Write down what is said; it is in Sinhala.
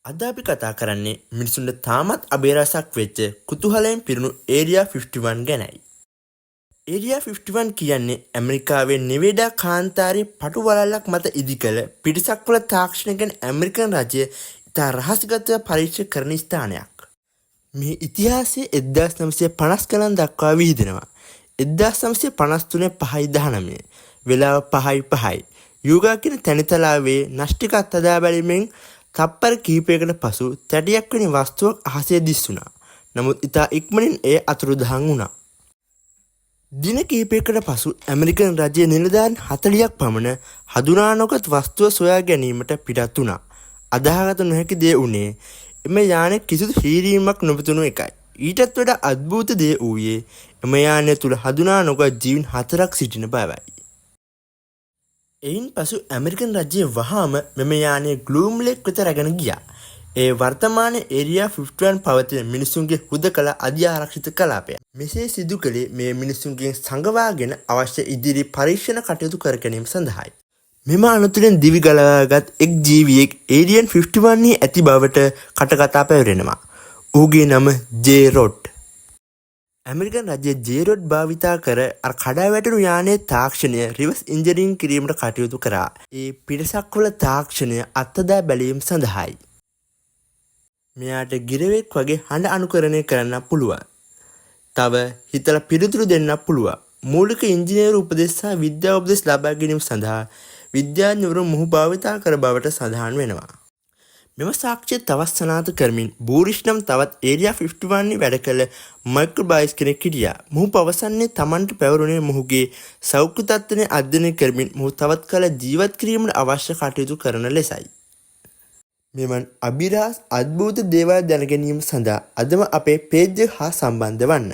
අද අපි කතා කරන්නේ මිනිසුන්ට තාමත් අභේරසක් වෙච්ච කුතුහලයෙන් පිරුණු ඒරියා 51 ගැනයි. ඒරියා 51 කියන්නේ ඇමරිකාවේ නෙවේඩා කාන්තාරයේ පටු වලල්ලක් මත ඉදිකළ පිටසක්වල තාක්ෂණය ගැන ඇමරිකන් රජය ඉතා රහසිගතව පරීක්ෂා කරන ස්ථානයක්. මේ ඉතිහාසය 1950 ගණන් දක්වා විහිදෙනවා. 1953 5/19 වෙලාව 5:05 යෝගා කියන තැනිතලාවේ න්‍යෂ්ටික අත්හදා බැලීමෙන් තප්පර කිහිපයකට පසු තැටියක් වැනි වස්තුවක් අහසේ දිස්සුණා. නමුත් ඉතා ඉක්මනින් එය අතුරුදහන් වුණා. දින කිහිපයකට පසු ඇමරිකන් රජයේ නිලධාරීන් 40ක් පමණ හඳුනා නොගත් වස්තුව සොයා ගැනීමට පිටත් වුණා. අදාහගත නොහැකි දේ වුණේ එම යානයේ කිසිදු හීරීමක් නොපැතුණු එකයි. ඊටත් වඩා අද්භූත දේ වූයේ එම යානය තුළ හඳුනා නොගත් ජීවීන් 4ක් සිටින බවයි. එයින් පසු ඇමරිකන් රජය වහාම මෙම යානය ග්ලූම් ලේක් වෙත රැගෙන ගියා. ඒ වර්තමාන ඒරියා 51 පවතින මිනිසුන්ගේ හුදකලා අධිආරක්ෂිත කලාපය. මෙසේ සිදු කළේ මේ මිනිසුන්ගෙන් සංගවාගෙන අවශ්‍ය ඉදිරි පරීක්ෂණ කටයුතු කර ගැනීම සඳහායි. මෙම අනතුරෙන් දිවි ගලවාගත් එක් ජීවියෙක් ඒරියන් 51 ඇති බවට කටකතා පැවරෙනවා. ඔහුගේ නම ජේ රොඩ්. ඇමරිකන් රජය ජේ රොඩ් භාවිතා කර කඩාවැටුණු යානයේ තාක්ෂණය රිවර්ස් ඉන්ජිනියරිං කිරීමට කටයුතු කරා. ඒ පිටසක්වල තාක්ෂණය අත්හදා බැලීම සඳහායි. මෙයාට ගිරවෙක් වගේ හඬ අනුකරණය කරන්න පුළුවන්. තව හිතලා පිළිතුරු දෙන්න පුළුවන්. මූලික ඉංජිනේරු උපදෙස් සහ විද්‍යා උපදෙස් ලබා ගැනීම සඳහා විද්‍යාඥවරු මොහු භාවිතා කර බවට සඳහන් වෙනවා. මෙම සාක්ෂිය තවත් සනාථ කරමින් බූරිෂ් නම් තවත් ඒරියා 51 වැඩ කළ මයිකල් බයිස් කෙනෙක් හිටියා. මොහු පවසන්නේ තමන්ට පැවරුණේ මොහුගේ සෞඛ්‍ය තත්ත්වය අධ්‍යයනය කරමින් මොහු තවත් කල ජීවත් කිරීමට අවශ්‍ය කටයුතු කරන ලෙසයි. මෙවන් අභිරහස් අද්භූත දේවල් දැන ගැනීම සඳහා අදම අපේ පේජ් එක හා සම්බන්ධ වන්න.